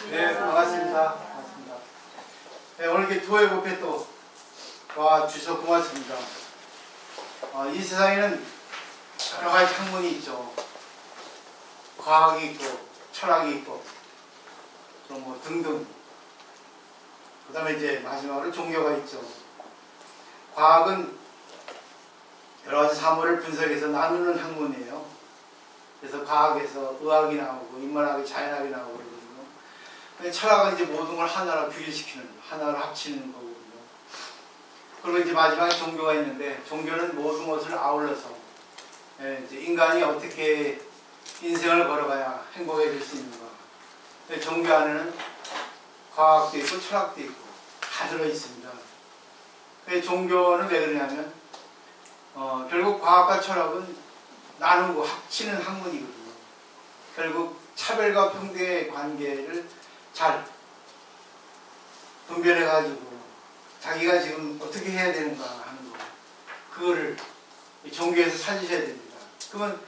네, 반갑습니다. 반갑습니다. 네, 오늘 이렇게 두어의 법회 또 와주셔서 고맙습니다. 이 세상에는 여러 가지 학문이 있죠. 과학이 있고, 철학이 있고, 또 뭐 등등. 그 다음에 이제 마지막으로 종교가 있죠. 과학은 여러 가지 사물을 분석해서 나누는 학문이에요. 그래서 과학에서 의학이 나오고, 인문학이, 자연학이 나오고 그러거든요. 근데 철학은 이제 모든 걸 하나로 규율시키는, 하나로 합치는 거거든요. 그리고 이제 마지막에 종교가 있는데, 종교는 모든 것을 아울러서, 이제 인간이 어떻게 인생을 걸어가야 행복해질 수 있는가. 종교 안에는 과학도 있고, 철학도 있고, 다 들어있습니다. 종교는 왜 그러냐면, 결국 과학과 철학은 나누고 합치는 학문이거든요. 결국 차별과 평등의 관계를 잘 분별해가지고 자기가 지금 어떻게 해야 되는가 하는 거, 그거를 종교에서 찾으셔야 됩니다. 그러면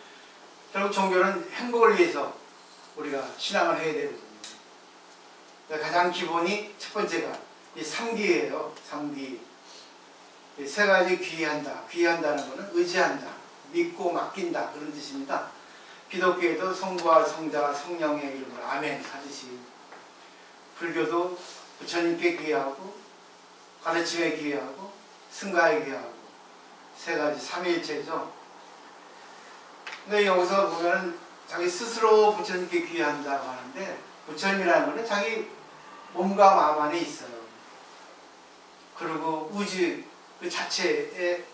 결국 종교는 행복을 위해서 우리가 신앙을 해야 되거든요. 가장 기본이 첫 번째가 이 3기예요. 3기. 세 가지 귀의한다. 귀의한다는 것은 의지한다, 믿고 맡긴다, 그런 뜻입니다. 기독교에도 성부와 성자와 성령의 이름으로 아멘 하듯이, 불교도 부처님께 귀의하고, 가르침에 귀의하고, 승가에 귀의하고, 세 가지 삼위일체죠. 근데 여기서 보면 자기 스스로 부처님께 귀의한다고 하는데, 부처님이라는 것은 자기 몸과 마음 안에 있어요. 그리고 우주 그 자체에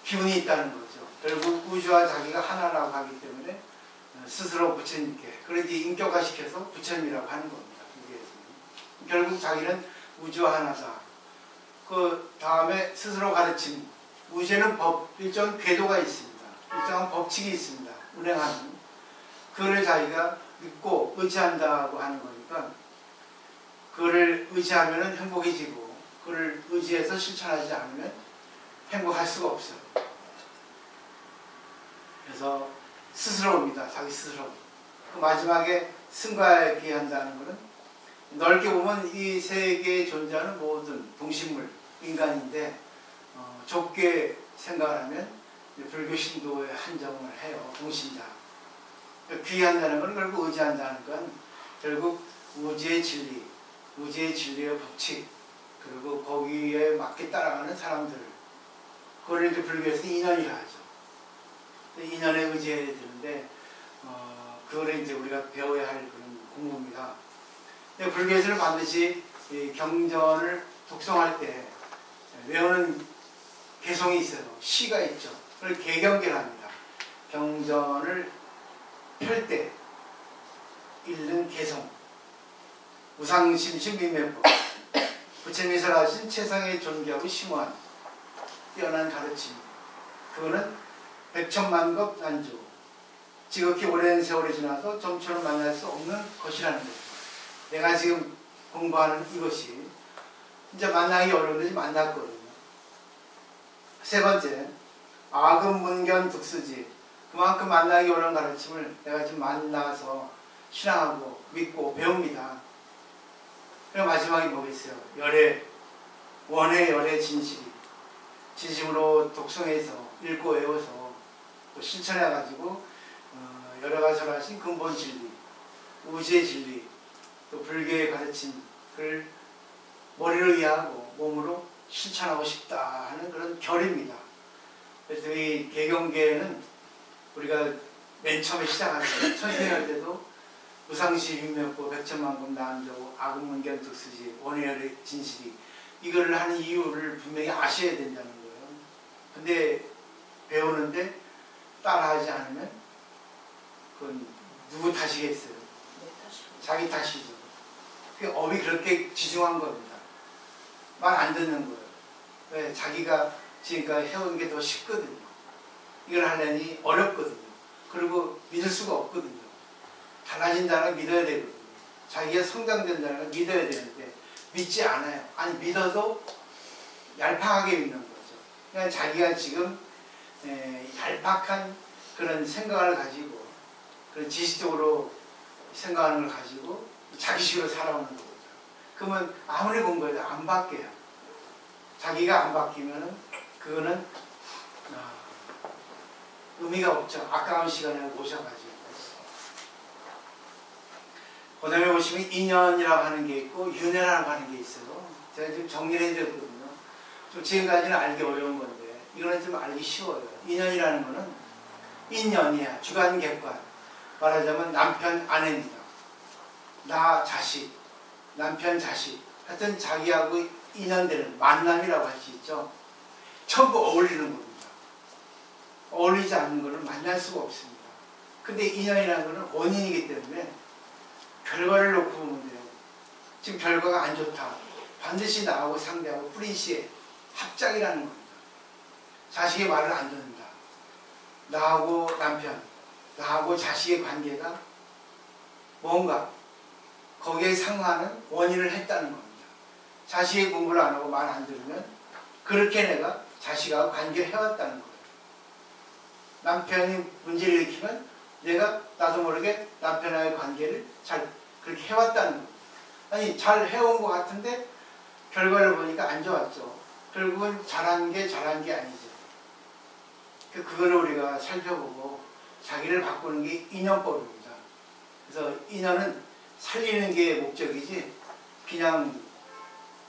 기운이 있다는 거죠. 결국 우주와 자기가 하나라고 하기 때문에 스스로 부처님께, 그런지 인격화시켜서 부처님이라고 하는 겁니다. 결국 자기는 우주와 하나다. 그 다음에 스스로 가르침, 우주에는 일정 궤도가 있습니다. 일정한 법칙이 있습니다. 운행하는. 그거를 자기가 믿고 의지한다고 하는 거니까, 그거를 의지하면 행복해지고, 그걸 의지해서 실천하지 않으면 행복할 수가 없어요. 그래서 스스로입니다. 자기 스스로. 그 마지막에 승가에 귀의한다는 것은, 넓게 보면 이 세계에 존재하는 모든 동식물, 인간인데, 좁게 생각을 하면 불교 신도에 한정을 해요. 동신자. 귀의한다는 건 결국 의지한다는 건 결국 우주의 진리, 우주의 진리의 법칙, 그리고 거기에 맞게 따라가는 사람들, 그걸 이제 불교에서 인연이라 하죠. 인연에 의지해야 되는데, 그거를 이제 우리가 배워야 할 그런 공부입니다. 불교에서는 반드시 경전을 독송할 때 외우는 개성이 있어요. 시가 있죠. 그걸 개경계를 합니다. 경전을 펼 때 읽는 개성. 우상심심 민매법. 부처님이 설하신 최상의 존귀하고 심오한 뛰어난 가르침. 그거는 백천만급 난주. 지극히 오랜 세월이 지나서 좀처럼 만날 수 없는 것이라는 거죠. 내가 지금 공부하는 이것이 진짜 만나기 어려운데 만났거든요. 세 번째, 아금문견 득수지. 그만큼 만나기 어려운 가르침을 내가 지금 만나서 신앙하고 믿고 배웁니다. 그리고 마지막에 뭐겠어요? 원의 열의 진실이. 진심으로 독송해서 읽고 외워서 또 실천해가지고 여러 가지 설하신 근본 진리, 우주의 진리, 또 불교의 가르침을 머리를 이해하고 몸으로 실천하고 싶다 하는 그런 결입니다. 그래서 이 개경계는 우리가 맨 처음에 시작할 때, 천생할 때도 우상시 흉명고 백천만금 나앉고 아금문견 득수지 원해열의 진실이, 이거를 하는 이유를 분명히 아셔야 된다는 거예요. 근데 배우는데 따라하지 않으면 그건 누구 탓이겠어요? 자기 탓이죠. 그 업이 그렇게 지중한 겁니다. 말 안 듣는 거예요. 왜? 자기가 지금까지 해온 게 더 쉽거든요. 이걸 하려니 어렵거든요. 그리고 믿을 수가 없거든요. 달라진다는 걸 믿어야 되거든요. 자기가 성장된다는 걸 믿어야 되는데 믿지 않아요. 아니 믿어도 얄팍하게 믿는 거죠. 그러니까 자기가 지금 얄팍한 그런 생각을 가지고 그런 지식적으로 생각하는 걸 가지고 자기식으로 살아오는 거죠. 그러면 아무리 공부해도 안 바뀌어요. 자기가 안 바뀌면은 그거는 의미가 없죠. 아까운 시간에 모셔가지고. 그 다음에 보시면 인연이라고 하는 게 있고 윤회라고 하는 게 있어요. 제가 지금 정리를 해드렸거든요. 좀 지금까지는 알기 어려운 건데 이거는 좀 알기 쉬워요. 인연이라는 거는 인연이야. 주관 객관. 말하자면 남편 아내입니다. 나 자식, 남편 자식. 하여튼 자기하고 인연되는 만남이라고 할 수 있죠. 전부 어울리는 겁니다. 어울리지 않는 것은 만날 수가 없습니다. 근데 인연이라는 것은 원인이기 때문에 결과를 놓고 보면 돼요. 지금 결과가 안 좋다. 반드시 나하고 상대하고 프린시의 합작이라는 겁니다. 자식의 말을 안 듣는다. 나하고 남편, 나하고 자식의 관계가 뭔가 거기에 상하는 원인을 했다는 겁니다. 자식의 공부를 안 하고 말 안 들으면 그렇게 내가 자식하고 관계를 해왔다는 거예요. 남편이 문제를 일으키면 내가 나도 모르게 남편과의 관계를 잘 그렇게 해왔다는 겁니다. 아니 잘 해온 것 같은데 결과를 보니까 안 좋았죠. 결국은 잘한 게 아니죠. 그거를 우리가 살펴보고 자기를 바꾸는 게 인연법입니다. 그래서 인연은 살리는 게 목적이지 그냥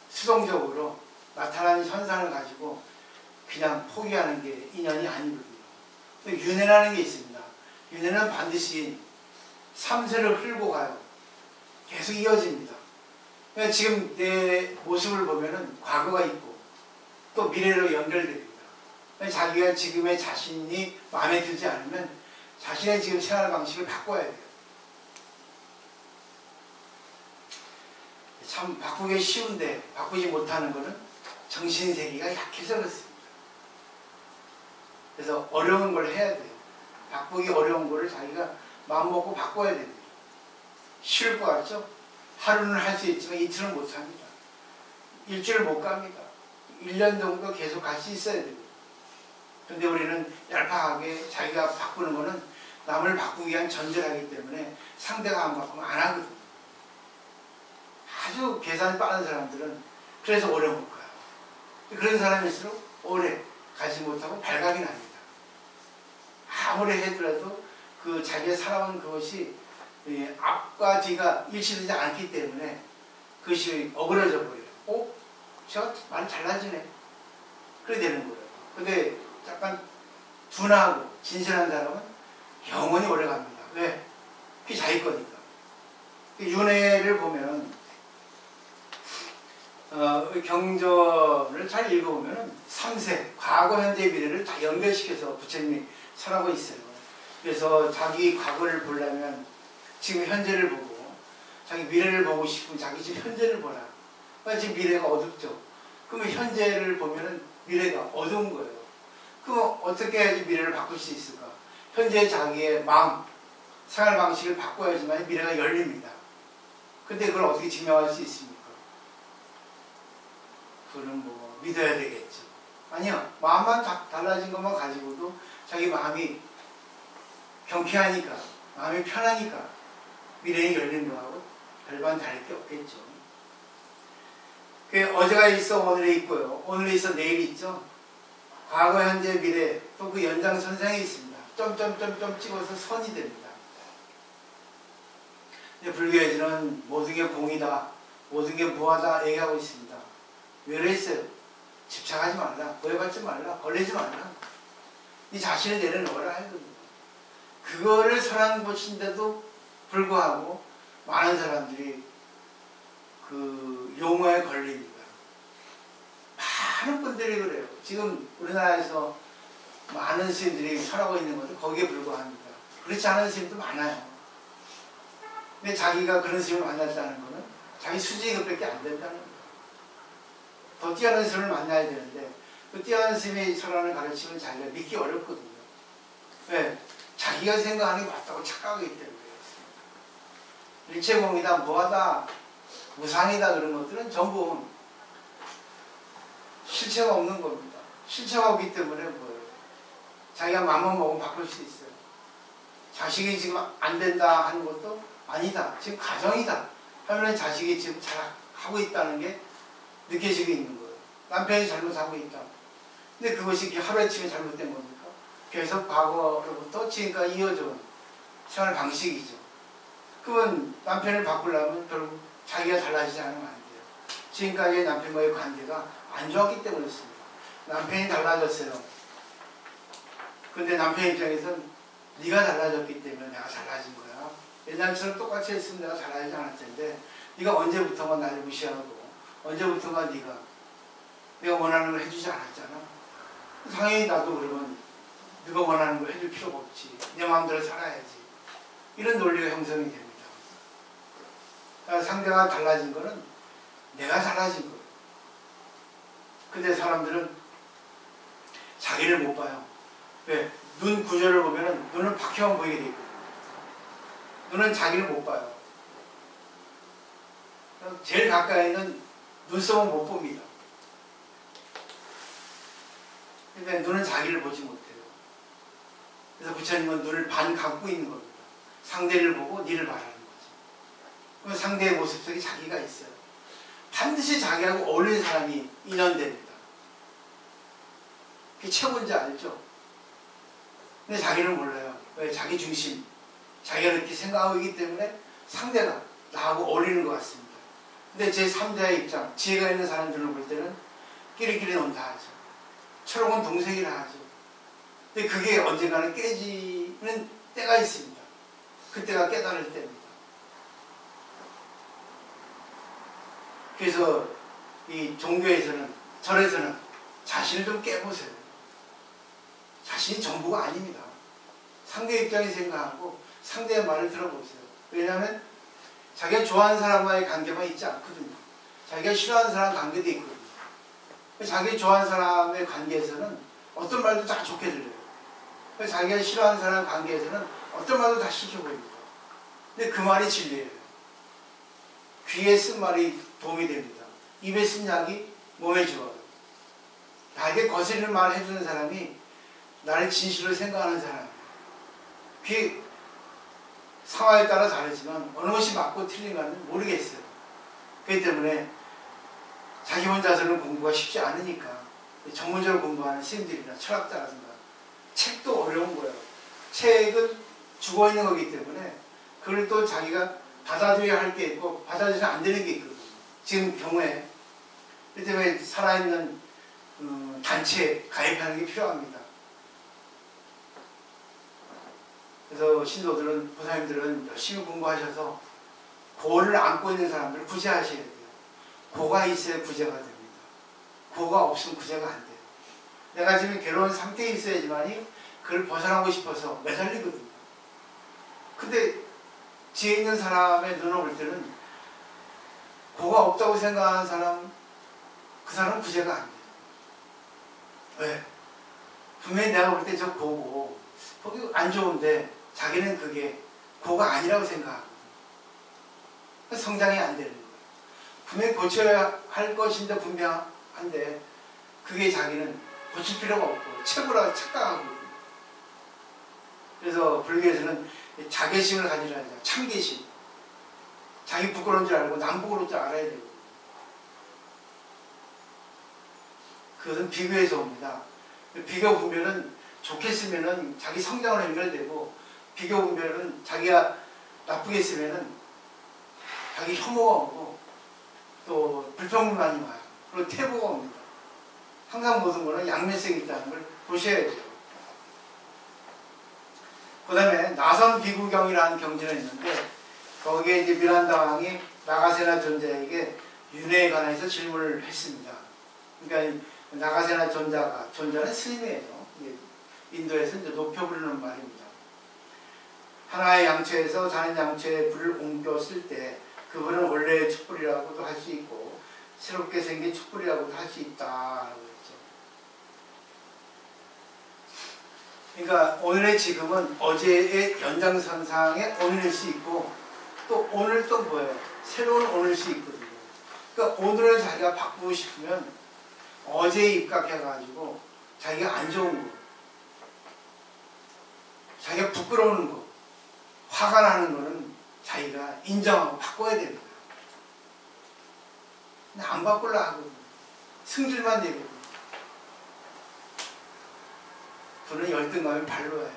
수동적으로 나타나는 현상을 가지고 그냥 포기하는 게 인연이 아니거든요. 윤회라는 게 있습니다. 윤회는 반드시 3세를 흘고 가요. 계속 이어집니다. 그러니까 지금 내 모습을 보면은 과거가 있고 또 미래로 연결됩니다. 그러니까 자기가 지금의 자신이 마음에 들지 않으면 자신의 지금 생활 방식을 바꿔야 돼요. 참 바꾸기 쉬운데 바꾸지 못하는 것은 정신세계가 약해서 그렇습니다. 그래서 어려운 걸 해야 돼요. 바꾸기 어려운 거를 자기가 마음먹고 바꿔야 됩니다. 쉬울 것 같죠? 하루는 할 수 있지만 이틀은 못합니다. 일주일 못 갑니다. 1년 정도 계속 갈 수 있어야 됩니다. 근데 우리는 얄팍하게 자기가 바꾸는 거는 남을 바꾸기 위한 전제라기 때문에 상대가 안 바꾸면 안 하거든요. 아주 계산이 빠른 사람들은 그래서 오래 못 가요. 그런 사람일수록 오래 가지 못하고 발각이 납니다. 아무리 해더라도 그 자기가 살아온 그것이 앞과 뒤가 일치되지 않기 때문에 그것이 어그러져 버려요. 제가 많이 달라지네. 그래 되는 거예요. 근데 약간 둔하고 진실한 사람은 영원히 오래 갑니다. 왜? 그게 자기 거니까. 윤회를 보면 경전을 잘 읽어보면 3세, 과거, 현재, 미래를 다 연결시켜서 부처님이 설하고 있어요. 그래서 자기 과거를 보려면 지금 현재를 보고 자기 미래를 보고 싶으면 자기 지금 현재를 보라. 지금 미래가 어둡죠. 그러면 현재를 보면 미래가 어두운 거예요. 그럼 어떻게 해야지 미래를 바꿀 수 있을까? 현재 자기의 마음, 생활 방식을 바꿔야지만 미래가 열립니다. 근데 그걸 어떻게 증명할 수 있습니까? 그거는 뭐 믿어야 되겠죠. 아니요. 마음만 달라진 것만 가지고도 자기 마음이 경쾌하니까, 마음이 편하니까 미래에 열린 거하고 별반 다를 게 없겠죠. 어제가 있어 오늘에 있고요. 오늘에 있어 내일이 있죠. 과거, 현재, 미래 또 그 연장선상에 있습니다. 점점점점 찍어서 선이 됩니다. 근데 불교에서는 모든 게 공이다, 모든 게 무하다 얘기하고 있습니다. 왜 그랬어요? 집착하지 말라, 오해받지 말라, 걸리지 말라. 네 자신을 내려놓으라 하거든요. 그거를 설한 것인데도 불구하고 많은 사람들이 그 용어에 걸립니다. 많은 분들이 그래요. 지금 우리나라에서 많은 스님들이 설하고 있는 것도 거기에 불과합니다. 그렇지 않은 스님도 많아요. 근데 자기가 그런 스님을 만났다는 것은 자기 수준이 그밖에 안 된다는 거예요. 더 뛰어난 스님을 만나야 되는데 그 뛰어난 스님의 설하는 가르침을 자기가 믿기 어렵거든요. 왜? 자기가 생각하는 게 맞다고 착각하기 때문에 그렇습니다. 일체공이다, 무하다, 무상이다 그런 것들은 전부 실체가 없는 겁니다. 실체가 없기 때문에 뭐예요? 자기가 마음만 먹으면 바꿀 수 있어요. 자식이 지금 안 된다 하는 것도 아니다. 지금 가정이다. 하면 자식이 지금 잘 하고 있다는 게 느껴지고 있는 거예요. 남편이 잘못하고 있다. 근데 그것이 하루아침에 잘못된 겁니까? 계속 과거로부터 지금까지 이어져온 생활 방식이죠. 그건 남편을 바꾸려면 결국 자기가 달라지지 않으면 안 돼요. 지금까지의 남편과의 관계가 안 좋았기 때문이었습니다. 남편이 달라졌어요. 근데 남편 입장에서는 네가 달라졌기 때문에 내가 달라진 거야. 옛날처럼 똑같이 했으면 내가 달라지지 않을 텐데 네가 언제부턴가 나를 무시하고 언제부턴가 내가 원하는 걸 해주지 않았잖아. 당연히 나도 그러면 네가 원하는 걸 해줄 필요가 없지. 내 마음대로 살아야지. 이런 논리가 형성이 됩니다. 그러니까 상대가 달라진 거는 내가 달라진 거예요. 근데 사람들은 자기를 못 봐요. 왜? 눈 구조를 보면은 눈은 박혀만 보이게 돼 있거든요. 눈은 자기를 못 봐요. 제일 가까이 있는 눈썹은 못 봅니다. 근데 눈은 자기를 보지 못해요. 그래서 부처님은 눈을 반 감고 있는 겁니다. 상대를 보고 니를 말하는 거죠. 그럼 상대의 모습 속에 자기가 있어요. 반드시 자기하고 어울리는 사람이 인연됩니다. 그게 최고인지 알죠? 근데 자기는 몰라요. 왜? 자기 중심. 자기가 그렇게 생각하고 있기 때문에 상대가 나하고 어울리는 것 같습니다. 근데 제 3자의 입장, 지혜가 있는 사람들을 볼 때는 끼리끼리 논다 하죠. 철옹은 동생이라 하죠. 근데 그게 언젠가는 깨지는 때가 있습니다. 그때가 깨달을 때입니다. 그래서 이 종교에서는, 절에서는 자신을 좀 깨보세요. 자신이 전부가 아닙니다. 상대 입장에 생각하고 상대의 말을 들어보세요. 왜냐하면 자기가 좋아하는 사람과의 관계만 있지 않거든요. 자기가 싫어하는 사람 관계도 있거든요. 자기 좋아하는 사람의 관계에서는 어떤 말도 다 좋게 들려요. 자기가 싫어하는 사람 관계에서는 어떤 말도 다 시켜 보입니다. 근데 그 말이 진리예요. 귀에 쓴 말이 도움이 됩니다. 입에 쓴 약이 몸에 좋아요. 나에게 거스리는 말을 해주는 사람이 나를 진실로 생각하는 사람이에요. 그게 상황에 따라 다르지만 어느 것이 맞고 틀린가는 모르겠어요. 그렇기 때문에 자기 혼자서는 공부가 쉽지 않으니까 전문적으로 공부하는 스님들이나 철학자라든가 책도 어려운 거예요. 책은 죽어있는 거기 때문에 그걸 또 자기가 받아들여야 할 게 있고 받아들여서 안 되는 게 있거든요. 지금 경우에 그렇기 때문에 살아있는 단체에 가입하는 게 필요합니다. 그래서 신도들은, 보살님들은 열심히 공부하셔서 고를 안고 있는 사람들을 구제하셔야 돼요. 고가 있어야 구제가 됩니다. 고가 없으면 구제가 안 돼요. 내가 지금 괴로운 상태에 있어야지만이 그걸 벗어나고 싶어서 매달리거든요. 근데 지혜 있는 사람의 눈을 볼 때는 고가 없다고 생각하는 사람, 그 사람은 구제가 안 돼요. 왜? 분명히 내가 볼 때 저 고고, 거기 안 좋은데 자기는 그게 고가 아니라고 생각하거든요. 성장이 안 되는 거예요. 분명히 고쳐야 할 것인데 분명한데 그게 자기는 고칠 필요가 없고 최고라고 착각하거든요. 그래서 불교에서는 자괴심을 가지라 하죠. 참괴심. 자기 부끄러운 줄 알고 남 부끄러운 줄 알아야 되고. 그것은 비교에서 옵니다. 비교 분별은 좋게 쓰면은 자기 성장으로 연결되고, 비교 분별은 자기가 나쁘게 쓰면은 자기 혐오가 오고 또 불평만이 와요. 그리고 태보가 옵니다. 항상 모든 거는 양면성이 있다는 걸 보셔야 돼요. 그 다음에 나선 비구경이라는 경전이 있는데, 거기에 이제 미란다 왕이 나가세나 존자에게 윤회에 관해서 질문을 했습니다. 그러니까 나가세나 존자는 스님이에요. 인도에서 이제 높여 부르는 말입니다. 하나의 양초에서 다른 양초에 불을 옮겨 쓸 때 그분은 원래의 촛불이라고도 할 수 있고 새롭게 생긴 촛불이라고도 할 수 있다라고 했죠. 그러니까 오늘의 지금은 어제의 연장선상의 오늘일 수 있고, 또 오늘 또 뭐예요? 새로운 오늘일 수 있거든요. 그러니까 오늘을 자기가 바꾸고 싶으면 어제에 입각해가지고 자기가 안 좋은 거, 자기가 부끄러운 거, 화가 나는 거는 자기가 아니라 인정하고 바꿔야 됩니다. 근데 안 바꾸려 하거든요. 승질만 내거든요. 저는 열등감이 발로 와요.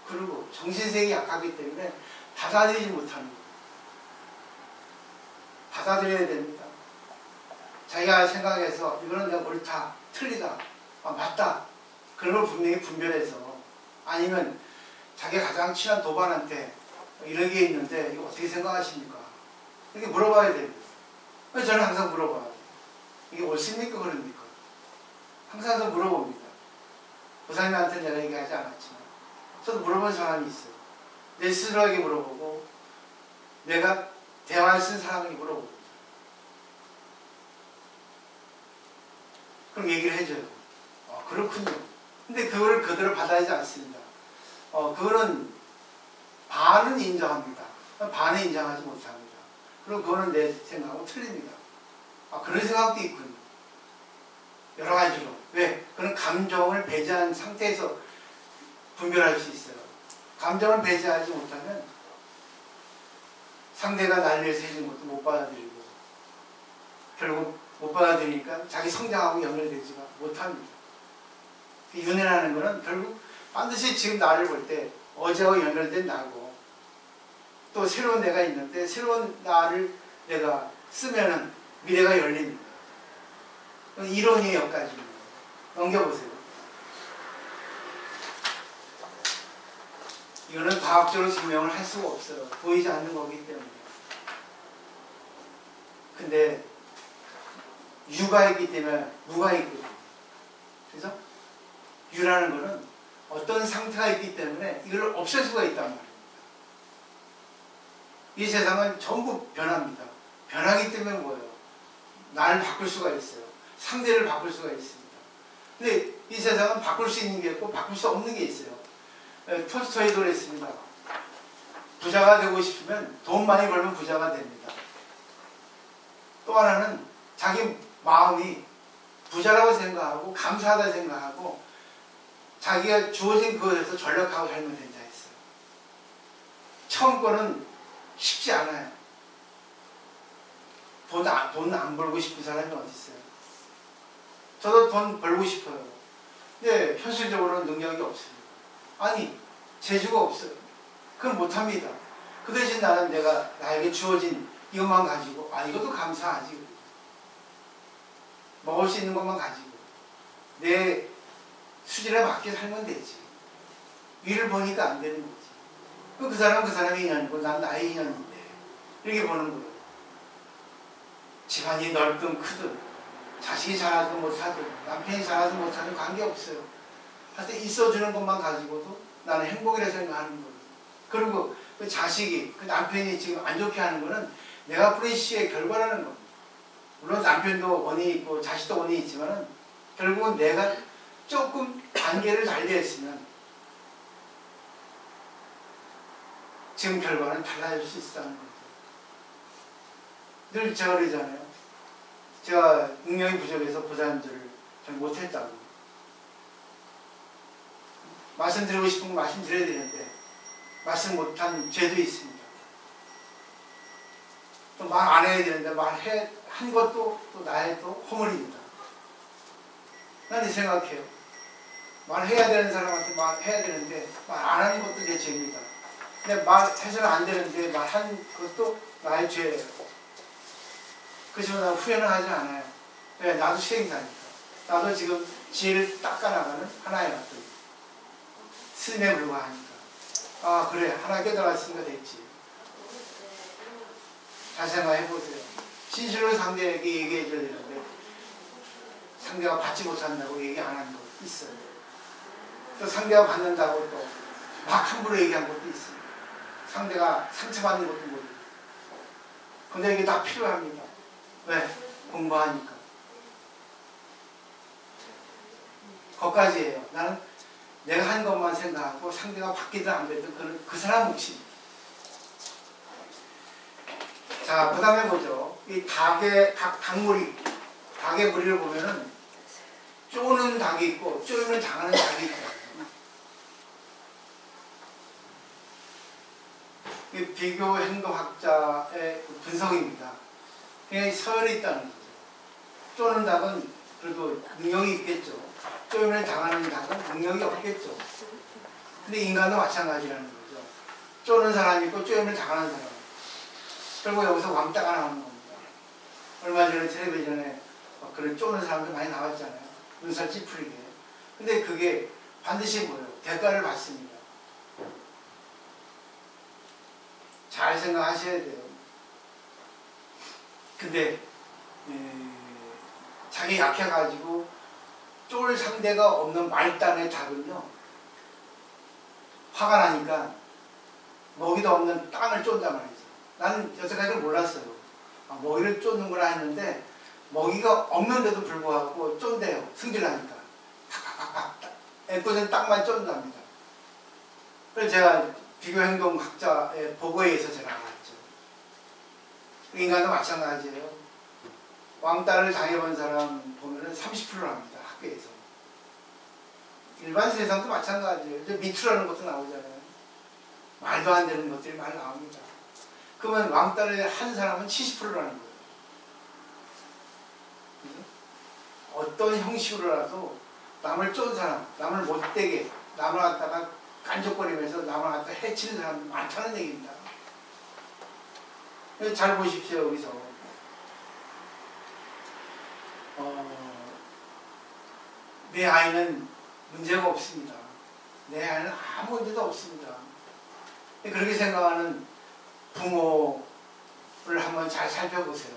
그리고 정신색이 약하기 때문에 받아들이지 못하는 거예요. 받아들여야 됩니다. 자기가 생각해서 이거는 내가 옳다, 틀리다, 맞다, 그런 걸 분명히 분별해서, 아니면 자기가 가장 친한 도반한테 이런 게 있는데 이거 어떻게 생각하십니까? 이렇게 물어봐야 됩니다. 저는 항상 물어봐요. 이게 옳습니까? 그럽니까? 항상 물어봅니다. 부사님한테 내가 얘기하지 않았지만 저도 물어본 사람이 있어요. 내 스스로에게 물어보고 내가 대화를 쓴 사람에게 물어봅니다. 그럼 얘기를 해줘요. 그렇군요. 근데 그거를 그대로 받아야지 않습니다. 그거는 반은 인정합니다. 반은 인정하지 못합니다. 그럼 그거는 내 생각하고 틀립니다. 그런 생각도 있군요. 여러 가지로. 왜? 그런 감정을 배제한 상태에서 분별할 수 있어요. 감정을 배제하지 못하면 상대가 날 위해서 해준 것도 못 받아들이고, 결국 못 받아들이니까 자기 성장하고 연결되지가 못합니다. 윤회라는 것은 결국 반드시 지금 나를 볼 때 어제와 연결된 나고, 또 새로운 내가 있는데 새로운 나를 내가 쓰면은 미래가 열립니다. 이론의 역까지입니다. 넘겨보세요. 이거는 과학적으로 증명을 할 수가 없어요. 보이지 않는 거기 때문에. 근데 유가 있기 때문에 무가 있거든요. 그래서 유라는 거는 어떤 상태가 있기 때문에 이걸 없앨 수가 있단 말입니다. 이 세상은 전부 변합니다. 변하기 때문에 뭐예요? 나를 바꿀 수가 있어요. 상대를 바꿀 수가 있습니다. 근데 이 세상은 바꿀 수 있는 게 있고 바꿀 수 없는 게 있어요. 톨스토이도 그랬습니다. 부자가 되고 싶으면 돈 많이 벌면 부자가 됩니다. 또 하나는 자기 마음이 부자라고 생각하고 감사하다 생각하고 자기가 주어진 그것에서 전력하고 살면 된다 했어요. 처음 거는 쉽지 않아요. 돈 안 벌고 싶은 사람이 어디 있어요? 저도 돈 벌고 싶어요. 근데 현실적으로는 능력이 없습니다. 아니, 재주가 없어요. 그건 못합니다. 그 대신 나는 내가 나에게 주어진 이것만 가지고 이것도 감사하지. 먹을 수 있는 것만 가지고 내 수준에 맞게 살면 되지. 위를 보니까 안 되는 거지. 그 사람은 그 사람의 인연이고 난 나의 인연인데 이렇게 보는 거예요. 집안이 넓든 크든 자식이 잘하든 못하든 남편이 잘하든 못하든 관계없어요. 하여튼 있어주는 것만 가지고도 나는 행복이라 생각하는 거예요. 그리고 그 자식이, 그 남편이 지금 안 좋게 하는 거는 내가 뿌린 씨의 결과라는 겁니다. 물론 남편도 원인이 있고 자식도 원인이 있지만 결국은 내가 조금 관계를 달리했으면 지금 결과는 달라질 수 있다는 거죠. 늘 제가 그러잖아요. 제가 능력이 부족해서 보좌님들을 잘 못했다고. 말씀드리고 싶은 거 말씀드려야 되는데 말씀 못한 죄도 있습니다. 또 말 안 해야 되는데 한 것도 또 나의 또 허물입니다. 난 이 생각해요. 말해야 되는 사람한테 말해야 되는데 말 안 하는 것도 내 죄입니다. 근데 말해서는 안 되는데 말한 것도 나의 죄예요. 그렇지만 난 후회는 하지 않아요. 왜? 나도 시행사니까. 나도 지금 지혜를 닦아나가는 하나의 어떤 스님에 불과하니까. 그래. 하나 깨달았으니까 됐지. 잘 생각해보세요. 진실로 상대에게 얘기해줘야 되는데 상대가 받지 못한다고 얘기 안 하는 거 있어요. 또 상대가 받는다고 또 막 함부로 얘기한 것도 있어요. 상대가 상처받는 것도 모르고. 근데 이게 다 필요합니다. 왜? 공부하니까. 거기까지예요. 나는 내가 한 것만 생각하고 상대가 받기든 안 받든 그건 그 사람 몫입니다. 자, 그 다음에 보죠. 이 닭의 무리를 보면은 쪼는 닭이 있고 쪼이면 당하는 닭이 있고. 비교 행동학자의 분석입니다. 그냥 서열이 있다는 거죠. 쪼는 닭은 그래도 능력이 있겠죠. 쪼임을 당하는 닭은 능력이 없겠죠. 근데 인간도 마찬가지라는 거죠. 쪼는 사람이 있고 쪼임을 당하는 사람. 그리고 여기서 왕따가 나오는 겁니다. 얼마 전에 텔레비전에 그런 쪼는 사람들 많이 나왔잖아요. 눈살 찌푸리게. 근데 그게 반드시 뭐예요? 대가를 받습니다. 잘 생각하셔야 돼요. 근데 자기 약해가지고 쫄 상대가 없는 말단의 닭은요, 화가 나니까 먹이도 없는 땅을 쫀단 말이죠. 나는 여태까지 몰랐어요. 먹이를 쫓는구나 했는데 먹이가 없는데도 불구하고 쫀대요. 승질나니까 팍팍팍팍 애꿎은 땅만 쫀답니다. 그래서 제가 비교행동학자의 보고에 의해서 제가 알았죠. 인간도 마찬가지예요. 왕따를 당해본 사람 보면은 30%랍니다. 학교에서. 일반 세상도 마찬가지예요. 이제 미투라는 것도 나오잖아요. 말도 안 되는 것들이 많이 나옵니다. 그러면 왕따를 한 사람은 70%라는 거예요. 어떤 형식으로라도 남을 쫀 사람, 남을 못되게, 남을 갖다가 깐족거리면서 남을 갖다 해치는 사람이 많다는 얘기입니다. 잘 보십시오. 여기서 내 아이는 문제가 없습니다. 내 아이는 아무 문제도 없습니다. 그렇게 생각하는 부모를 한번 잘 살펴보세요.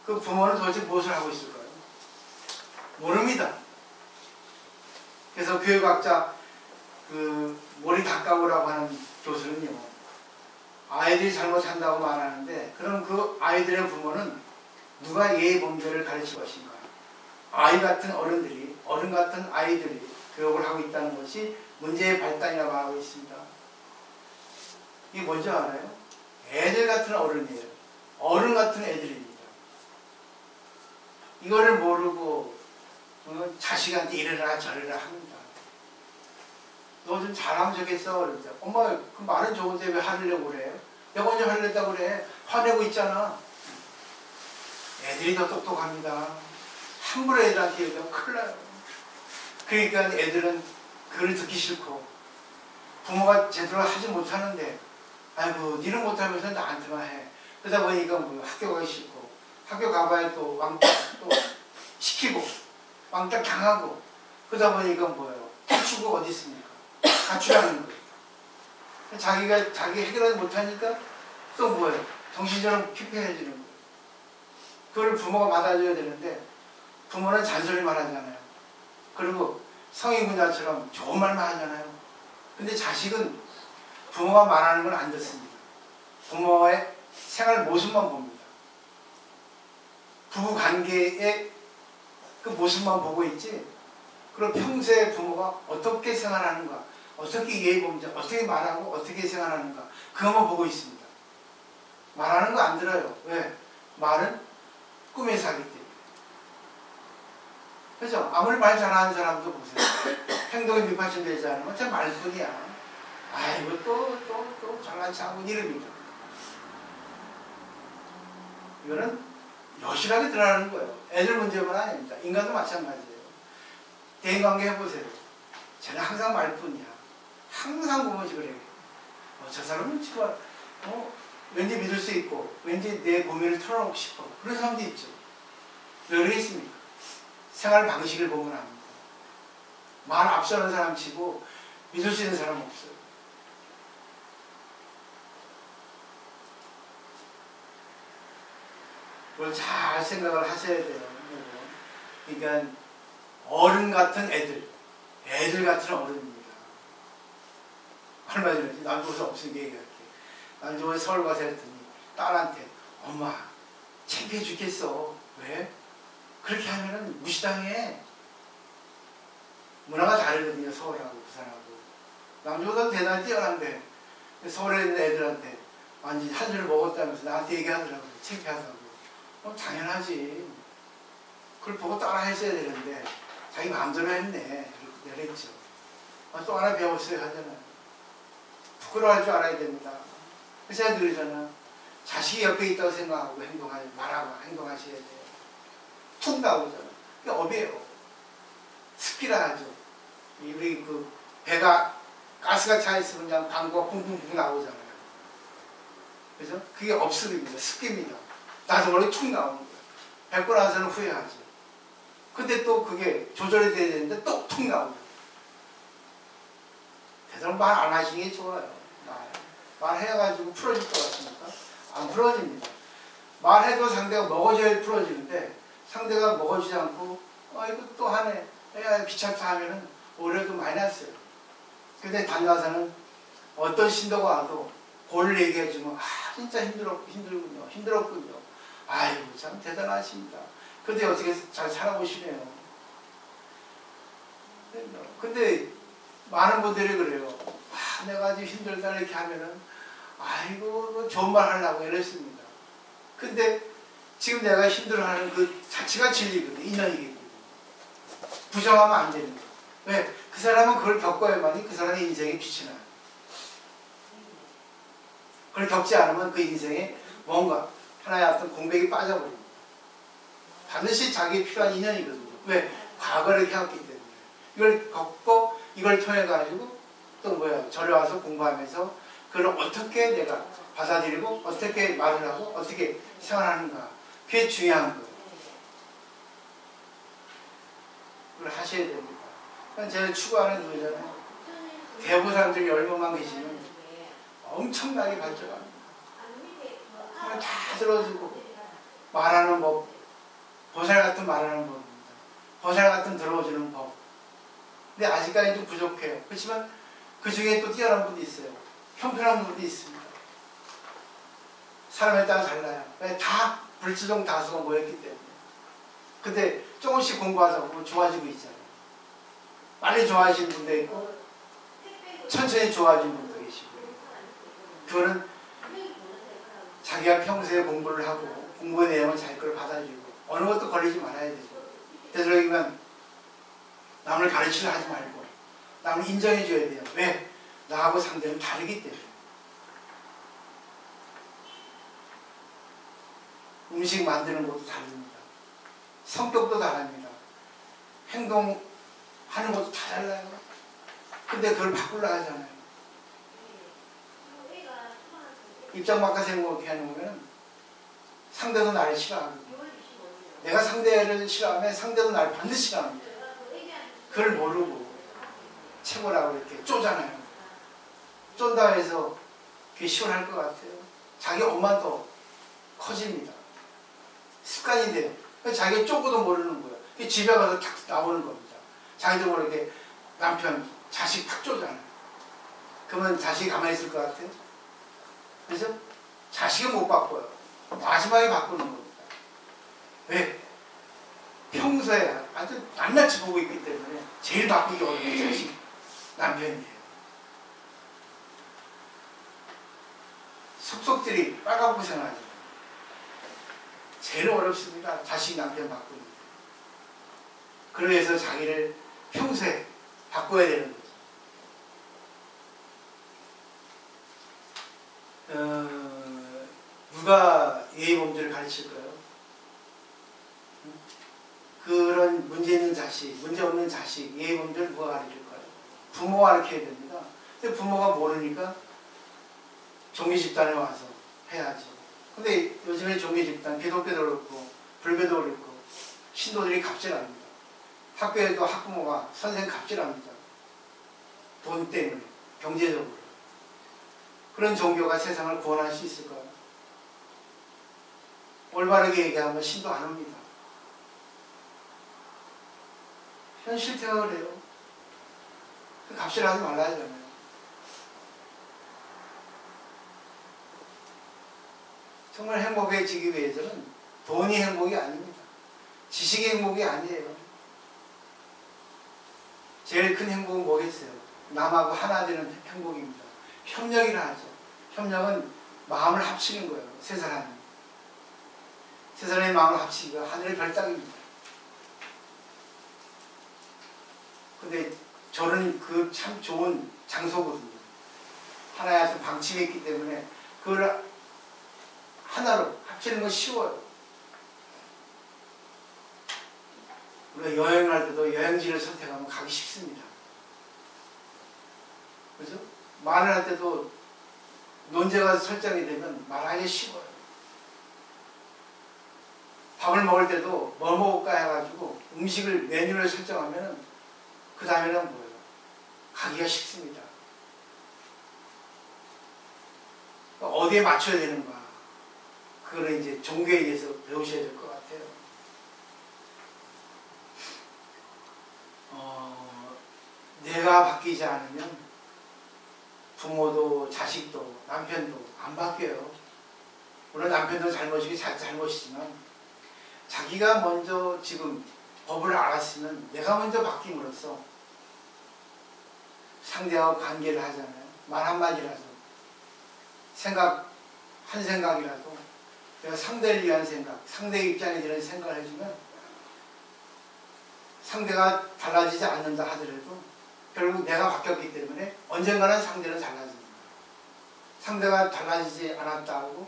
그 부모는 도대체 무엇을 하고 있을까요? 모릅니다. 그래서 교육학자 모리 다카오라고 하는 교수는요, 아이들이 잘못한다고 말하는데, 그럼 그 아이들의 부모는 누가 예의 범죄를 가르칠 것인가? 아이 같은 어른들이, 어른 같은 아이들이 교육을 하고 있다는 것이 문제의 발단이라고 하고 있습니다. 이게 뭔지 알아요? 애들 같은 어른이에요. 어른 같은 애들입니다. 이거를 모르고 자식한테 이래라 저래라 합니다. 너 좀 잘하면 좋겠어. 그러죠. 엄마 그 말은 좋은데 왜 화내려고 그래? 내가 언제 화내려고 그래? 화내고 있잖아. 애들이 더 똑똑합니다. 함부로 애들한테 얘기하면 큰일 나요. 그러니까 애들은 그걸 듣기 싫고, 부모가 제대로 하지 못하는데 아이고 니는 못하면서 나한테만 해. 그러다 보니까 뭐 학교 가기 싫고, 학교 가봐야 또 왕따 또 시키고 왕따 당하고, 그러다 보니까 뭐예요? 가출구가 어디 있습니까? 가출하는 거예요. 자기가 자기 해결하지 못하니까 또 뭐예요? 정신적으로 피폐해지는 거예요. 그걸 부모가 받아줘야 되는데 부모는 잔소리만 하잖아요. 그리고 성인군자처럼 좋은 말만 하잖아요. 근데 자식은 부모가 말하는 건 안 듣습니다. 부모의 생활 모습만 봅니다. 부부 관계의 그 모습만 보고 있지, 그리고 평소에 부모가 어떻게 생활하는가, 어떻게 예의범죄, 어떻게 말하고 어떻게 생활하는가, 그것만 보고 있습니다. 말하는 거 안 들어요. 왜? 말은 꿈에 사기 때문에. 그죠? 아무리 말 잘하는 사람도 보세요. 행동이 밑받침되지 않으면 참 말뿐이야. 아이고 또 장난치 하고 이럽니다. 이거는 여실하게 드러나는 거예요. 애들 문제만 아닙니다. 인간도 마찬가지예요. 대인관계 해보세요. 쟤는 항상 말뿐이야. 항상 보면 그래요. 저 사람은 지금 왠지 믿을 수 있고 왠지 내 고민을 털어놓고 싶어. 그런 사람도 있죠. 왜 그러겠습니까? 생활 방식을 보면 압니다. 말 앞서는 사람 치고 믿을 수 있는 사람 없어요. 그걸 잘 생각을 하셔야 돼요. 그러니까 어른 같은 애들 같은 어른입니다. 얼마 전에 남조선 없으니까 얘기할게. 남조선 서울 가서 했더니 딸한테 엄마 창피해 죽겠어. 왜? 그렇게 하면은 무시당해. 문화가 다르거든요. 서울하고 부산하고. 남조선 대단히 뛰어난데 서울에 있는 애들한테 완전히 한 술 먹었다면서 나한테 얘기하더라고요. 창피하다고. 당연하지. 그걸 보고 따라 했어야 되는데 자기 마음대로 했네. 이랬죠. 또 하나 배웠어야 하잖아요. 부끄러워할 줄 알아야 됩니다. 그래서 제가 그러잖아. 자식이 옆에 있다고 생각하고 말하고 행동하셔야 돼요. 툭 나오잖아. 그게 업이에요. 습기라 하죠. 우리 그 배가 가스가 차 있으면 그냥 방구가 붕붕붕 나오잖아요. 그래서 그게 업습입니다. 습기입니다. 나도 원래 툭 나오는 거예요. 뱉고 나서는 후회하죠. 근데 또 그게 조절이 돼야 되는데 또 툭 나오죠. 되도록 말 안 하시는 게 좋아요. 말해가지고 풀어질 것 같습니까? 안 풀어집니다. 말해도 상대가 먹어줘야 풀어지는데 상대가 먹어주지 않고 이거 또 하네. 야, 귀찮다 하면은 오히려 또 마이너스예요. 근데 다녀와서는 어떤 신도가 와도 그걸 얘기해주면 진짜 힘들었군요. 아이고 참 대단하십니다. 근데 어떻게 잘 살아보시네요. 근데 많은 분들이 그래요. 내가 아주 힘들다 이렇게 하면은 아이고 좋은 말 하려고 이랬습니다. 근데 지금 내가 힘들어하는 그 자체가 진리거든요. 인연이거든요. 부정하면 안 되는 거예요. 왜? 그 사람은 그걸 겪어야만이 그 사람의 인생에 빛이 나요. 그걸 겪지 않으면 그 인생에 뭔가 하나의 어떤 공백이 빠져버립니다. 반드시 자기에 필요한 인연이거든요. 왜? 과거를 해왔기 때문에. 이걸 겪고 이걸 통해 가지고 또 절에 와서 공부하면서 그걸 어떻게 내가 받아들이고 어떻게 말을 하고 어떻게 생활하는가. 그게 중요한 거예요. 그걸 하셔야 됩니다. 제가 추구하는 거잖아요. 대부 사람들이 열명만 계시면 엄청나게 발전합니다. 그걸 다 들어주고 말하는 법, 보살 같은 말하는 법입니다. 보살 같은 들어주는 법. 근데 아직까지도 부족해요. 그렇지만 그 중에 또 뛰어난 분도 있어요. 형편한 분도 있습니다. 사람에 따라 달라요. 다 불치종 다수가 모였기 때문에. 근데 조금씩 공부하다 보면 좋아지고 있잖아요. 빨리 좋아하시는 분도 있고 천천히 좋아지는 분도 계시고. 그거는 자기가 평소에 공부를 하고 공부의 내용을 자기 걸 받아주고 어느 것도 걸리지 말아야 되죠. 되도록이면 남을 가르치려 하지 말고 남을 인정해 줘야 돼요. 왜? 나하고 상대는 다르기 때문에. 음식 만드는 것도 다릅니다. 성격도 다릅니다. 행동하는 것도 다 달라요. 근데 그걸 바꾸려 하잖아요. 입장 바꿔서 이렇게 해놓으면 상대도 나를 싫어하고 내가 상대를 싫어하면 상대도 나를 반드시 싫어합니다. 그걸 모르고 최고라고 이렇게 쪼잖아요. 쫀다 해서 그게 시원할 것 같아요. 자기 엄마도 커집니다. 습관이 돼요. 자기가 쪼고도 모르는 거예요. 집에 가서 탁 나오는 겁니다. 자기도 모르게 남편, 자식 탁 쪼잖아요. 그러면 자식이 가만히 있을 것 같아요? 그래서 자식은 못 바꿔요. 마지막에 바꾸는 겁니다. 왜? 평소에 아주 낱낱이 보고 있기 때문에 제일 바꾸기 어려운 자식, 남편이에요. 속속들이 빨갛고 생각하죠. 제일 어렵습니다. 자식, 남편 바꾸는 게. 그래서 자기를 평소에 바꿔야 되는 거죠. 누가 예의범죄를 가르칠까요? 그런 문제 있는 자식, 문제 없는 자식, 예의범죄를 누가 가르칠까요? 부모가 가르쳐야 됩니다. 근데 부모가 모르니까 종교집단에 와서 해야지. 근데 요즘에 종교집단, 기독교도 그렇고 불교도 그렇고 신도들이 갑질합니다. 학교에도 학부모가 선생님 갑질합니다. 돈 때문에, 경제적으로. 그런 종교가 세상을 구원할 수 있을까요? 올바르게 얘기하면 신도 안 옵니다. 현실 생각을 해요. 갑질하지 말라 하잖아요. 정말 행복해지기 위해서는 돈이 행복이 아닙니다. 지식이 행복이 아니에요. 제일 큰 행복은 뭐겠어요? 남하고 하나 되는 행복입니다. 협력이라 하죠. 협력은 마음을 합치는 거예요. 세 사람이. 세 사람의 마음을 합치기가 하늘의 별따기입니다. 근데 저는 그 참 좋은 장소거든요. 하나의 어떤 방침이 있기 때문에 그걸 하나로 합치는 건 쉬워요. 우리가 여행을 할 때도 여행지를 선택하면 가기 쉽습니다. 그죠? 말을 할 때도 논제가 설정이 되면 말하기 쉬워요. 밥을 먹을 때도 뭐 먹을까 해가지고 음식을 메뉴를 설정하면 그 다음에는 뭐예요? 가기가 쉽습니다. 어디에 맞춰야 되는가? 그거는 이제 종교에 의해서 배우셔야 될 것 같아요. 내가 바뀌지 않으면 부모도 자식도 남편도 안 바뀌어요. 물론 남편도 잘못이지만 자기가 먼저 지금 법을 알았으면 내가 먼저 바뀜으로써 상대하고 관계를 하잖아요. 말 한마디라도 한 생각이라도 내가 상대를 위한 생각, 상대의 입장에 대한 생각을 해주면 상대가 달라지지 않는다 하더라도 결국 내가 바뀌었기 때문에 언젠가는 상대는 달라집니다. 상대가 달라지지 않았다고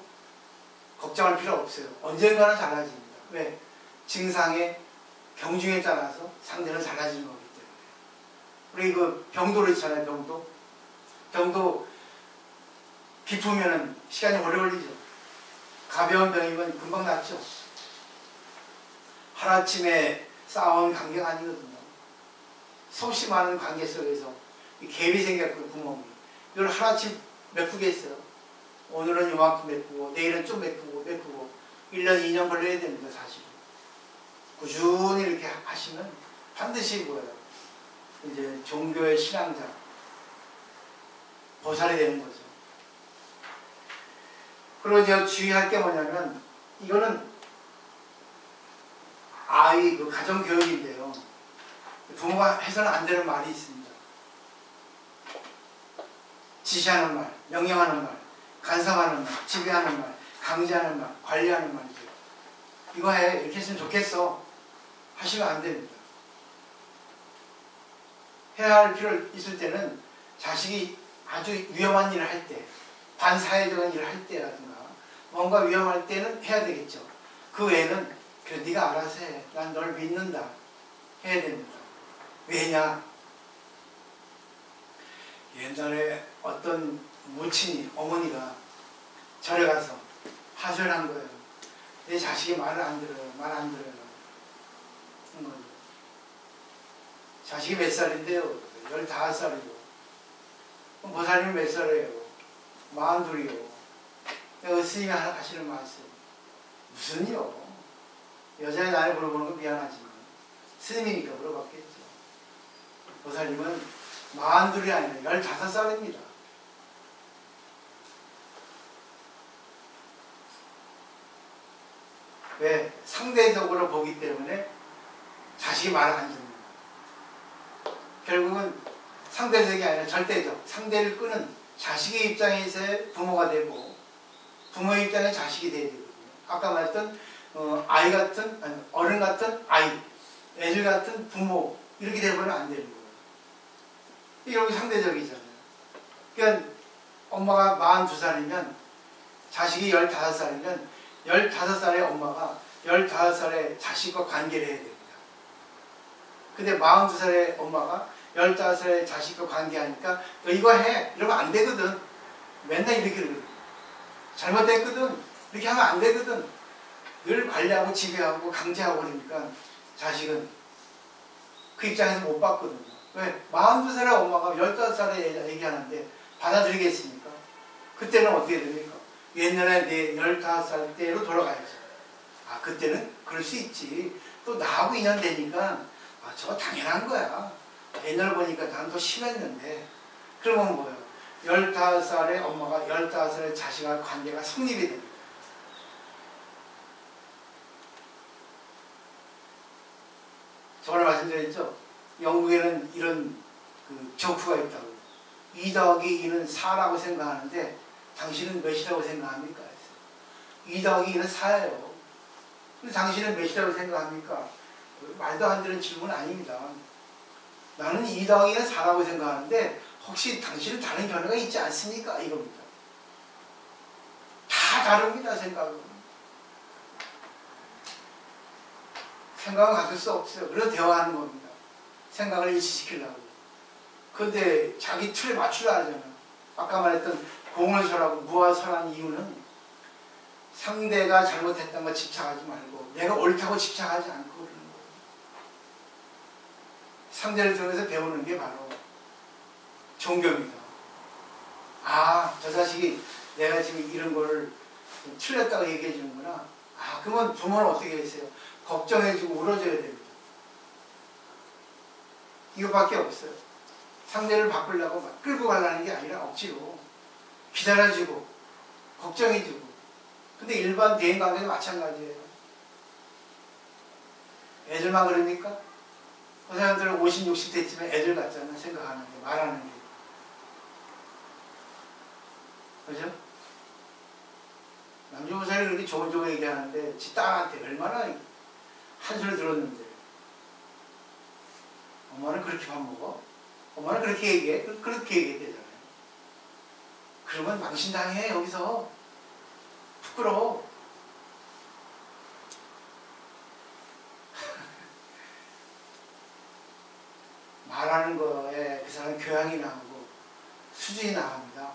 걱정할 필요 없어요. 언젠가는 달라집니다. 왜? 증상의 경중에 따라서 상대는 달라지는 거기 때문에. 우리 그 병도로 있잖아요. 병도 깊으면 시간이 오래 걸리죠. 가벼운 병이면 금방 낫죠. 하루아침에 쌓아온 관계가 아니거든요. 수없이 많은 관계 속에서 이 갭이 생겼고 구멍이. 이걸 하루아침 메꾸겠어요. 오늘은 이만큼 메꾸고 내일은 좀 메꾸고 1년 2년 걸려야 됩니다. 사실 꾸준히 이렇게 하시면 반드시 뭐예요? 이제 종교의 신앙자 보살이 되는 거죠. 그리고 제가 주의할 게 뭐냐면 이거는 아이 그 가정교육인데요. 부모가 해서는 안 되는 말이 있습니다. 지시하는 말, 명령하는 말, 간섭하는 말, 지배하는 말, 강제하는 말, 관리하는 말이죠. 이거 해, 이렇게 했으면 좋겠어 하시면 안 됩니다. 해야 할 필요 있을 때는 자식이 아주 위험한 일을 할 때, 반사회적인 일을 할 때라든가 뭔가 위험할 때는 해야 되겠죠. 그 외에는 그래 네가 알아서 해. 난 널 믿는다. 해야 됩니다. 왜냐? 옛날에 어떤 모친이, 어머니가 절에 가서 하소연을 한 거예요. 내 자식이 말을 안 들어요. 말 안 들어요. 그런 거죠. 자식이 몇 살인데요? 15살이고. 그럼 보살님은 몇 살이에요? 42이요. 그 스님이 하시는 말씀. 무슨요? 여자의 나이 물어보는 건 미안하지만 스님이니까 물어봤겠죠. 보살님은 42이 아니라 15살입니다. 왜? 상대적으로 보기 때문에 자식이 말을 안 듣는 거예요. 결국은 상대적이 아니라 절대적. 상대를 끄는 자식의 입장에서의 부모가 되고 부모의 입장에 자식이 돼야 되거든요. 아까 말했던 아이 같은, 아니, 어른 같은 아이, 애들 같은 부모 이렇게 되면 안 되는 거예요. 이게 상대적이잖아요. 그러니까 엄마가 42살이면 자식이 15살이면 15살의 엄마가 15살의 자식과 관계를 해야 됩니다. 근데 42살의 엄마가 15살의 자식과 관계하니까 너 이거 해! 이러면 안 되거든. 맨날 이렇게 그러거든. 잘못됐거든. 이렇게 하면 안 되거든. 늘 관리하고 지배하고 강제하고 그러니까 자식은 그 입장에서 못 받거든요. 왜? 42살의 엄마가 15살에 얘기하는데 받아들이겠습니까? 그때는 어떻게 됩니까? 옛날에 내 15살 때로 돌아가야죠. 아, 그때는 그럴 수 있지. 또 나하고 인연되니까 아, 저거 당연한 거야. 옛날 보니까 난 더 심했는데. 그러면 뭐예요? 15살의 엄마가 15살의 자식과 관계가 성립이 됩니다. 저번에 말씀드렸죠? 영국에는 이런 그 조크가 있다고. 2 더하기 2는 4라고 생각하는데 당신은 몇이라고 생각합니까? 2 더하기 2는 4예요. 근데 당신은 몇이라고 생각합니까? 말도 안 되는 질문 아닙니다. 나는 2 더하기 2는 4라고 생각하는데 혹시 당신은 다른 견해가 있지 않습니까? 이겁니다. 다 다릅니다. 생각은. 생각은 같을 수 없어요. 그래서 대화하는 겁니다. 생각을 일치시키려고. 그런데 자기 틀에 맞추려 하잖아. 아까 말했던 공을 설하고 무와 설한 이유는 상대가 잘못했던 거 집착하지 말고 내가 옳다고 집착하지 않고 그러는 거예요. 상대를 통해서 배우는 게 바로 종교입니다. 아, 저 자식이 내가 지금 이런 거를 틀렸다고 얘기해 주는구나. 아, 그러면 부모는 어떻게 했어요? 걱정해주고 울어줘야 됩니다. 이거밖에 없어요. 상대를 바꾸려고 막 끌고 가려는 게 아니라 억지로 기다려주고 걱정해주고. 근데 일반 대인관계도 마찬가지예요. 애들만 그럽니까? 그 사람들은 50, 60대쯤에 애들 같잖아. 생각하는 게, 말하는 게. 그죠? 남주부사를 그렇게 좋은 얘기하는데 지 딸한테 얼마나 한 소리 들었는데 엄마는 그렇게 밥 먹어? 엄마는 그렇게 얘기해? 그렇게 얘기했대잖아요. 그러면 망신당해. 여기서 부끄러워. 말하는 거에 그 사람 교양이 나오고 수준이 나옵니다.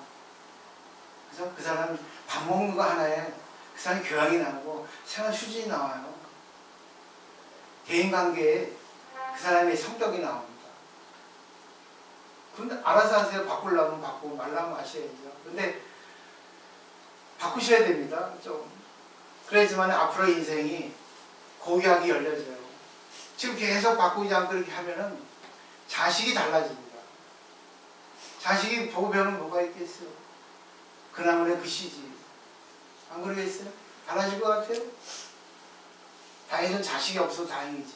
그래서 그 사람 밥 먹는 거 하나에 그 사람 교양이 나오고 생활 수준이 나와요. 대인관계에 그 사람의 성격이 나옵니다. 근데 알아서 하세요. 바꾸려면 바꾸고 말라면 마셔야죠. 근데 바꾸셔야 됩니다. 좀. 그래야지만 앞으로 인생이 고귀하게 열려져요. 지금 계속 바꾸지 않고 그렇게 하면은 자식이 달라집니다. 자식이 보고 배우는 뭐가 있겠어요? 그 나무는 그 씨지. 안 그러겠어요? 달라질 것 같아요? 다행히 자식이 없어서 다행이지.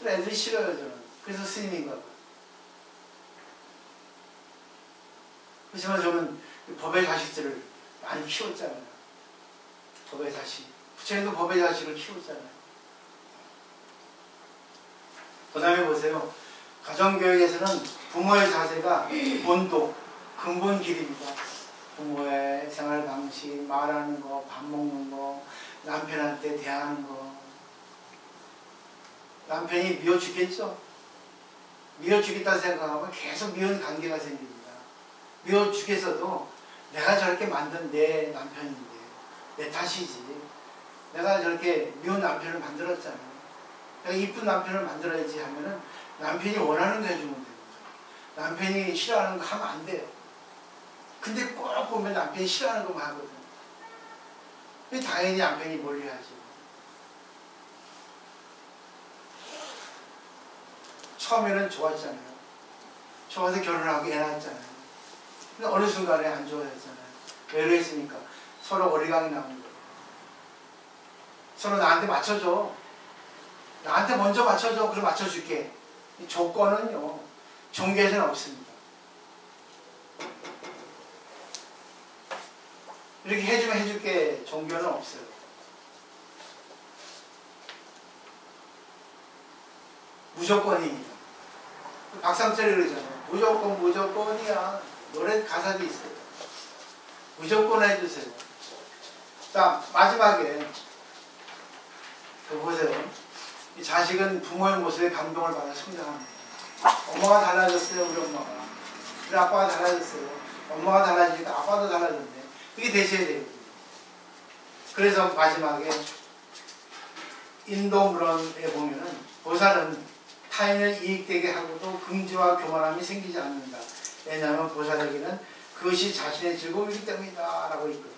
애들이 싫어요, 저는. 그래서 스님인가 봐요. 그렇지만 저는 법의 자식들을 많이 키웠잖아요. 법의 자식. 부처님도 법의 자식을 키웠잖아요. 그 다음에 보세요. 가정교육에서는 부모의 자세가 본도, 근본 길입니다. 부모의 생활 방식, 말하는 거, 밥 먹는 거, 남편한테 대하는 거. 남편이 미워 죽겠죠? 미워 죽겠다 생각하면 계속 미운 관계가 생깁니다. 미워 죽겠어도 내가 저렇게 만든 내 남편인데, 내 탓이지. 내가 저렇게 미운 남편을 만들었잖아요. 내가 이쁜 남편을 만들어야지 하면은 남편이 원하는 거 해주면 됩니다. 남편이 싫어하는 거 하면 안 돼요. 근데 꼭 보면 남편이 싫어하는 거만 하거든요. 당연히 남편이 멀리하죠. 처음에는 좋았잖아요. 좋아서 결혼하고 애 낳았잖아요. 근데 어느 순간에 안 좋아졌잖아요. 왜 그랬습니까? 서로 어리광이 나온 거예요. 서로 나한테 맞춰줘. 나한테 먼저 맞춰줘. 그럼 맞춰줄게. 이 조건은요, 종교에서는 없습니다. 이렇게 해주면 해줄게. 종교는 없어요. 무조건입니다. 박상철이 그러잖아요. 무조건이야. 노래 가사도 있어요. 무조건 해주세요. 자, 마지막에 보세요. 이 자식은 부모의 모습에 감동을 받아 성장합니다. 엄마가 달라졌어요. 우리 엄마가. 우리 아빠가 달라졌어요. 엄마가 달라지니까 아빠도 달라졌네. 이게 되셔야 되거든요. 그래서 마지막에 인도물론에 보면은 보살은 타인을 이익되게 하고도 긍지와 교만함이 생기지 않는다. 왜냐하면 보살에게는 그것이 자신의 즐거움이기 때문이다 라고 있거든요.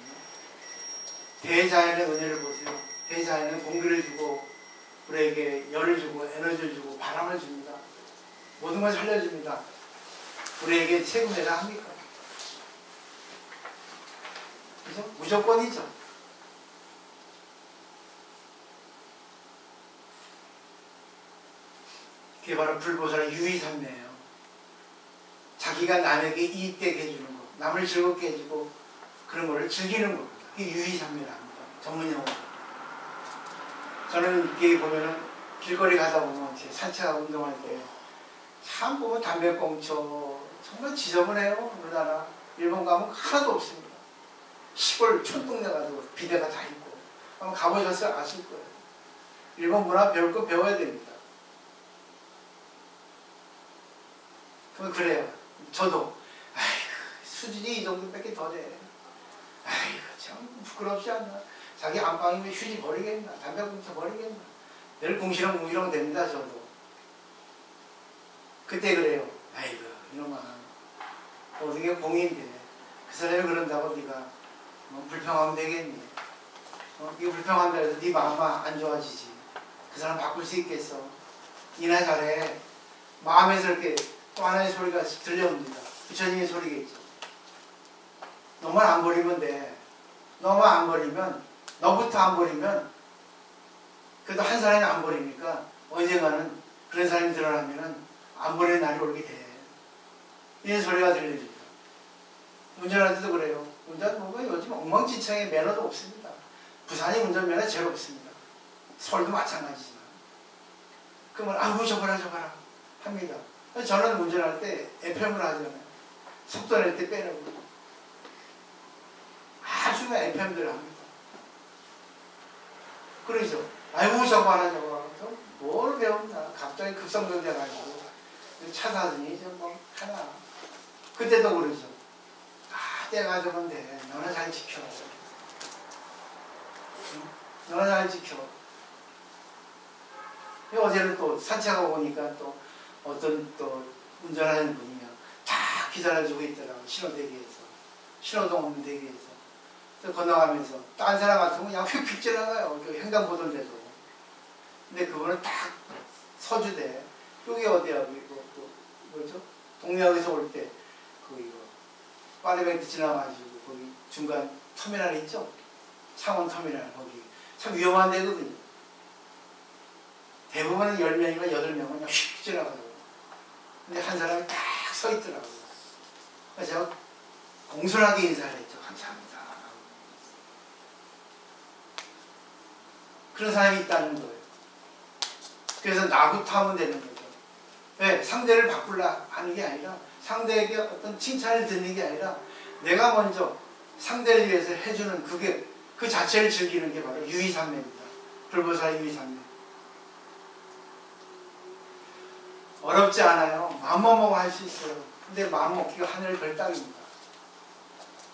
대자연의 은혜를 보세요. 대자연은 공기를 주고 우리에게 열을 주고 에너지를 주고 바람을 줍니다. 모든 걸 살려줍니다. 우리에게 세금내라 합니까? 그죠? 무조건이죠. 그게 바로 불보살의 유의삼매예요. 자기가 남에게 이익되게 해주는 것, 남을 즐겁게 해주고 그런 거를 즐기는 것. 그게 유의삼매라 합니다. 전문용어로. 저는 이게 보면은 길거리 가다 보면 산책하고 운동할 때 참 보면 담배꽁초 정말 지저분해요. 우리나라. 일본 가면 하나도 없습니다. 시골 촌동네 가지고 비대가 다 있고. 한번 가보셨어요? 아실 거예요. 일본 문화 배울 거 배워야 됩니다. 그럼 그래요. 저도 아이고 수준이 이 정도밖에 더 돼. 아이고 참 부끄럽지 않나. 자기 안방이면 휴지 버리겠나. 담배꽁초 버리겠나. 늘 궁시렁궁시렁 됩니다. 저도. 그때 그래요. 아이고 이놈아 모든 게 공인데 그 사람이 그런다고 네가 뭐 불평하면 되겠니. 이거 불평한다 해서 네 마음 안 좋아지지. 그 사람 바꿀 수 있겠어. 이나 잘해. 마음에서 이렇게 또 하나의 소리가 들려옵니다. 부처님의 소리겠죠. 너만 안 버리면 돼. 너만 안 버리면, 너부터 안 버리면, 그래도 한 사람이 안 버리니까 언젠가는 그런 사람이 드러나면은 안 버리는 날이 오게 돼. 이런 소리가 들려집니다. 운전할 때도 그래요. 운전 뭐가 요즘 엉망진창의 매너도 없습니다. 부산이 운전면허 제일 없습니다. 서울도 마찬가지지만. 그러면 아이고 저거라 합니다. 저는 운전할 때 FM을 하잖아요. 속도 낼 때 빼라고. 아주 FM들을 합니다. 그러죠. 아이고 저거 하나 뭘 배웠나. 갑자기 급성장 돼가지고 차 사더니 뭐 하나. 그때도 그러죠. 때가 저건데 너나 잘 지켜. 너나 잘 지켜. 어제는 또 산책하고 보니까 또 어떤 또 운전하는 분이요. 다 기다려주고 있더라고. 신호대기에서. 신호등 없는 대기에서. 또 건너가면서 딴 사람 같으면 그냥 휙휙 지나가요. 횡단보도인데도. 근데 그거는 딱 서주대. 여기 어디야? 뭐죠? 동네역에서 올 때 이거 파리뱅크 지나가지고 거기 중간 터미널 있죠? 창원 터미널 거기 참 위험한 데거든요. 대부분은 10명이면 8명은 그냥 휙 지나가요. 근데 한 사람이 딱 서 있더라고요. 그래서 제가 공손하게 인사를 했죠. 감사합니다. 그런 사람이 있다는 거예요. 그래서 나부터 하면 되는 거죠. 왜? 상대를 바꾸려 하는 게 아니라 상대에게 어떤 칭찬을 듣는 게 아니라 내가 먼저 상대를 위해서 해주는 그게 그 자체를 즐기는 게 바로 유의삼매입니다. 불보살 유의삼매. 어렵지 않아요. 마음만 먹으면 할 수 있어요. 근데 마음 먹기가 하늘 별따기입니다.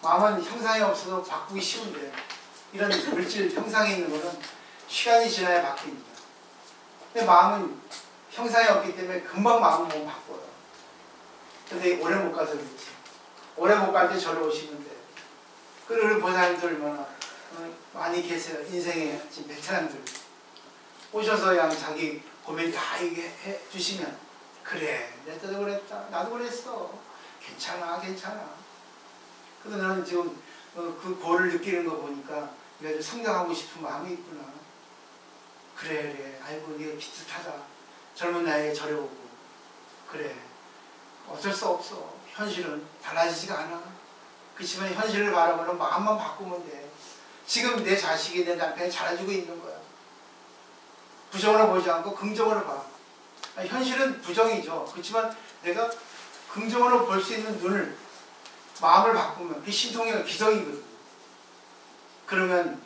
마음은 형상이 없어도 바꾸기 쉬운데 이런 물질 형상이 있는 거는 시간이 지나야 바뀝니다. 근데 마음은 형상이 없기 때문에 금방 마음을 못 바꿔요. 근데 오래 못 가서 그렇지. 오래 못 갈 때 저를 오시면 돼요. 그리고 보살님들 얼마나 많이 계세요. 인생에 지금 베테랑들. 오셔서 그냥 자기 고민 다 얘기해 주시면 그래 내 때도 그랬다. 나도 그랬어. 괜찮아. 그래서 나는 지금 그 고를 느끼는 거 보니까 내가 좀 성장하고 싶은 마음이 있구나. 그래. 아이고 네가 비슷하다. 젊은 나이에 절에 오고. 그래. 어쩔 수 없어. 현실은 달라지지가 않아. 그렇지만 현실을 바라보는 마음만 바꾸면 돼. 지금 내 자식이 내 남편이 잘해주고 있는 거야. 부정으로 보지 않고 긍정으로 봐. 아니, 현실은 부정이죠. 그렇지만 내가 긍정으로 볼 수 있는 눈을 마음을 바꾸면 그게 신통이가 기성이거든. 그러면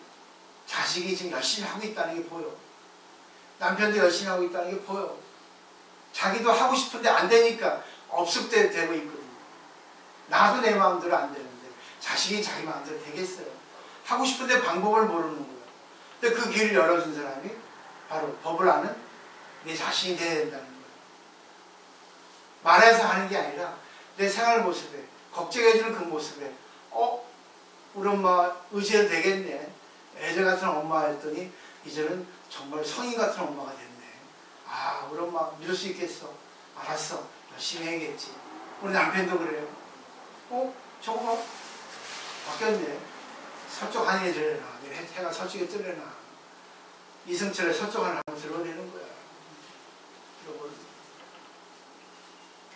자식이 지금 열심히 하고 있다는 게 보여. 남편도 열심히 하고 있다는 게 보여. 자기도 하고 싶은데 안 되니까 업습되고 있거든요. 나도 내 마음대로 안 되는데 자식이 자기 마음대로 되겠어요. 하고 싶은데 방법을 모르는 거예요. 근데 그 길을 열어준 사람이 바로 법을 아는 내 자신이 돼야 된다는 거예요. 말해서 하는 게 아니라 내 생활 모습에 걱정해주는 그 모습에 우리 엄마 의지해도 되겠네. 애들 같은 엄마 했더니 이제는 정말 성인 같은 엄마가 됐네. 아 우리 엄마 믿을 수 있겠어. 알았어. 열심히 해야겠지. 우리 남편도 그래요. 저거 바뀌었네. 서쪽 하늘에 들려나. 해가 서쪽에 뜨려나. 이승철의 서쪽 하늘 한번 들어내는 거야.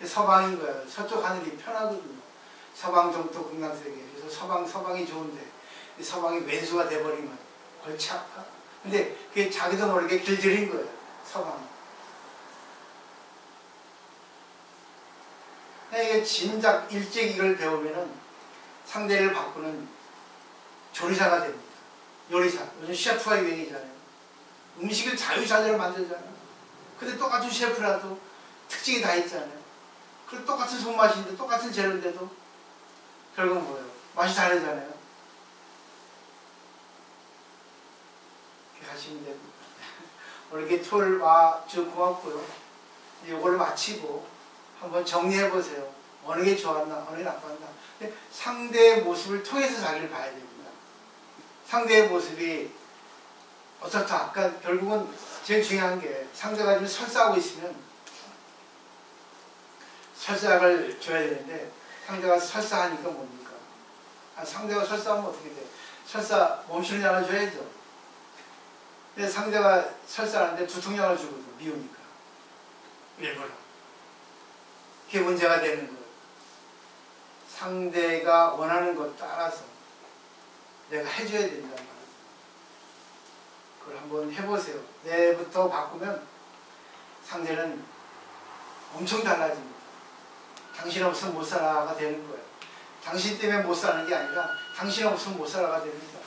서방인 거야. 서쪽 하늘이 편하거든요. 서방 정토 극락세계. 그래서 서방이 좋은데 서방이 왼수가 돼버리면 골치 아파. 근데 그게 자기도 모르게 길들인 거예요. 서방이. 이게 진작 일찍 이걸 배우면은 상대를 바꾸는 조리사가 됩니다. 요리사. 요즘 셰프가 유행이잖아요. 음식을 자유자재로 만들잖아요. 근데 똑같은 셰프라도 특징이 다 있잖아요. 그리고 똑같은 손맛인데 똑같은 재료인데도 결국은 뭐예요? 맛이 다르잖아요. 이렇게 하시면 됩니다. 오늘 이렇게 토요일 와주셔서 고맙고요. 이걸 마치고 한번 정리해 보세요. 어느 게 좋았나, 어느 게 나빴나. 근데 상대의 모습을 통해서 자기를 봐야 됩니다. 상대의 모습이 어떻다. 그러니까 결국은 제일 중요한 게 상대가 지금 설사하고 있으면 설사약을 줘야 되는데 상대가 설사하니까 뭡니까? 상대가 설사하면 어떻게 돼? 설사 멈추는 약을 줘야죠. 근데 상대가 설사하는데 두통약을 주거든요. 미우니까. 일부러. 그게 문제가 되는 거예요. 상대가 원하는 것 따라서 내가 해줘야 된단 말이에요. 그걸 한번 해보세요. 내부터 바꾸면 상대는 엄청 달라집니다. 당신 없으면 못 살아가 되는 거예요. 당신 때문에 못 사는 게 아니라 당신 없으면 못 살아가 됩니다.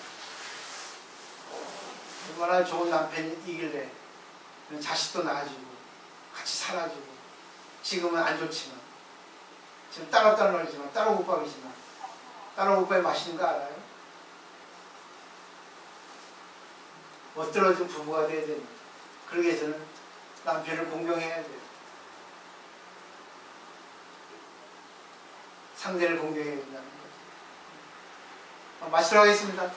얼마나 좋은 남편이길래 자식도 낳아주고 같이 살아주고 지금은 안 좋지만 지금 딸 놀지만 딸 오빠이지만 딸 오빠의 맛있는 거 알아요? 멋들어진 부부가 돼야 됩니다. 그러기 위해서는 남편을 공경해야 돼요. 상대를 공경해야 된다는 거죠. 마치도록 하겠습니다.